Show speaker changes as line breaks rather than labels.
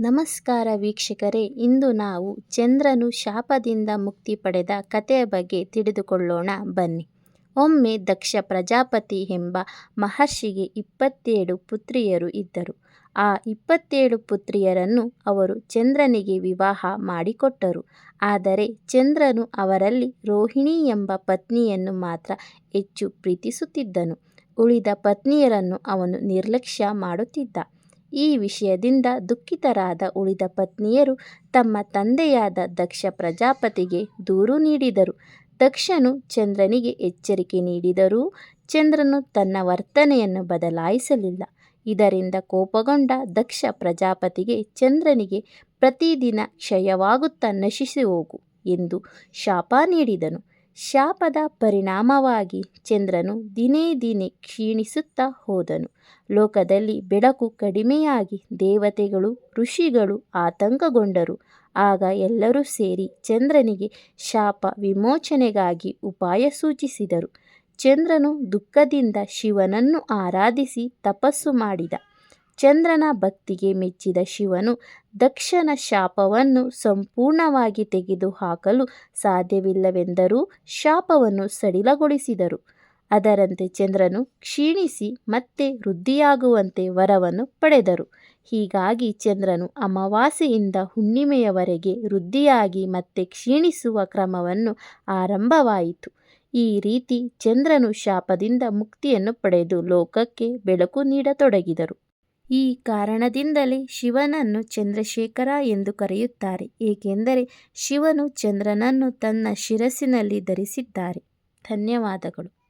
ನಮಸ್ಕಾರ ವೀಕ್ಷಕರೇ, ಇಂದು ನಾವು ಚಂದ್ರನು ಶಾಪದಿಂದ ಮುಕ್ತಿ ಪಡೆದ ಕಥೆಯ ಬಗ್ಗೆ ತಿಳಿದುಕೊಳ್ಳೋಣ ಬನ್ನಿ. ಒಮ್ಮೆ ದಕ್ಷ ಪ್ರಜಾಪತಿ ಎಂಬ ಮಹರ್ಷಿಗೆ 27 ಪುತ್ರಿಯರು ಇದ್ದರು. ಆ 27 ಪುತ್ರಿಯರನ್ನು ಅವರು ಚಂದ್ರನಿಗೆ ವಿವಾಹ ಮಾಡಿಕೊಟ್ಟರು. ಆದರೆ ಚಂದ್ರನು ಅವರಲ್ಲಿ ರೋಹಿಣಿ ಎಂಬ ಪತ್ನಿಯನ್ನು ಮಾತ್ರ ಹೆಚ್ಚು ಪ್ರೀತಿಸುತ್ತಿದ್ದನು. ಉಳಿದ ಪತ್ನಿಯರನ್ನು ಅವನು ನಿರ್ಲಕ್ಷ್ಯ ಮಾಡುತ್ತಿದ್ದ. ಈ ವಿಷಯದಿಂದ ದುಃಖಿತರಾದ ಉಳಿದ ಪತ್ನಿಯರು ತಮ್ಮ ತಂದೆಯಾದ ದಕ್ಷ ಪ್ರಜಾಪತಿಗೆ ದೂರು ನೀಡಿದರು. ದಕ್ಷನು ಚಂದ್ರನಿಗೆ ಎಚ್ಚರಿಕೆ ನೀಡಿದರೂ ಚಂದ್ರನು ತನ್ನ ವರ್ತನೆಯನ್ನು ಬದಲಾಯಿಸಲಿಲ್ಲ. ಇದರಿಂದ ಕೋಪಗೊಂಡ ದಕ್ಷ ಪ್ರಜಾಪತಿಗೆ ಚಂದ್ರನಿಗೆ ಪ್ರತಿದಿನ ಕ್ಷಯವಾಗುತ್ತಾ ನಶಿಸಿ ಹೋಗು ಎಂದು ಶಾಪ ನೀಡಿದನು. ಶಾಪದ ಪರಿಣಾಮವಾಗಿ ಚಂದ್ರನು ದಿನೇ ದಿನೇ ಕ್ಷೀಣಿಸುತ್ತಾ ಹೋದನು. ಲೋಕದಲ್ಲಿ ಬೆಳಕು ಕಡಿಮೆಯಾಗಿ ದೇವತೆಗಳು ಋಷಿಗಳು ಆತಂಕಗೊಂಡರು. ಆಗ ಎಲ್ಲರೂ ಸೇರಿ ಚಂದ್ರನಿಗೆ ಶಾಪ ವಿಮೋಚನೆಗಾಗಿ ಉಪಾಯ ಸೂಚಿಸಿದರು. ಚಂದ್ರನು ದುಃಖದಿಂದ ಶಿವನನ್ನು ಆರಾಧಿಸಿ ತಪಸ್ಸು ಮಾಡಿದ. ಚಂದ್ರನ ಭಕ್ತಿಗೆ ಮೆಚ್ಚಿದ ಶಿವನು ದಕ್ಷನ ಶಾಪವನ್ನು ಸಂಪೂರ್ಣವಾಗಿ ತೆಗೆದುಹಾಕಲು ಸಾಧ್ಯವಿಲ್ಲವೆಂದರೂ ಶಾಪವನ್ನು ಸಡಿಲಗೊಳಿಸಿದರು. ಅದರಂತೆ ಚಂದ್ರನು ಕ್ಷೀಣಿಸಿ ಮತ್ತೆ ವೃದ್ಧಿಯಾಗುವಂತೆ ವರವನ್ನು ಪಡೆದರು. ಹೀಗಾಗಿ ಚಂದ್ರನು ಅಮಾವಾಸ್ಯೆಯಿಂದ ಹುಣ್ಣಿಮೆಯವರೆಗೆ ವೃದ್ಧಿಯಾಗಿ ಮತ್ತೆ ಕ್ಷೀಣಿಸುವ ಕ್ರಮವನ್ನು ಆರಂಭವಾಯಿತು. ಈ ರೀತಿ ಚಂದ್ರನು ಶಾಪದಿಂದ ಮುಕ್ತಿಯನ್ನು ಪಡೆದು ಲೋಕಕ್ಕೆ ಬೆಳಕು ನೀಡತೊಡಗಿದರು. ಈ ಕಾರಣದಿಂದಲೇ ಶಿವನನ್ನು ಚಂದ್ರಶೇಖರ ಎಂದು ಕರೆಯುತ್ತಾರೆ, ಏಕೆಂದರೆ ಶಿವನು ಚಂದ್ರನನ್ನು ತನ್ನ ಶಿರಸ್ಸಿನಲ್ಲಿ ಧರಿಸಿದ್ದಾರೆ. ಧನ್ಯವಾದಗಳು.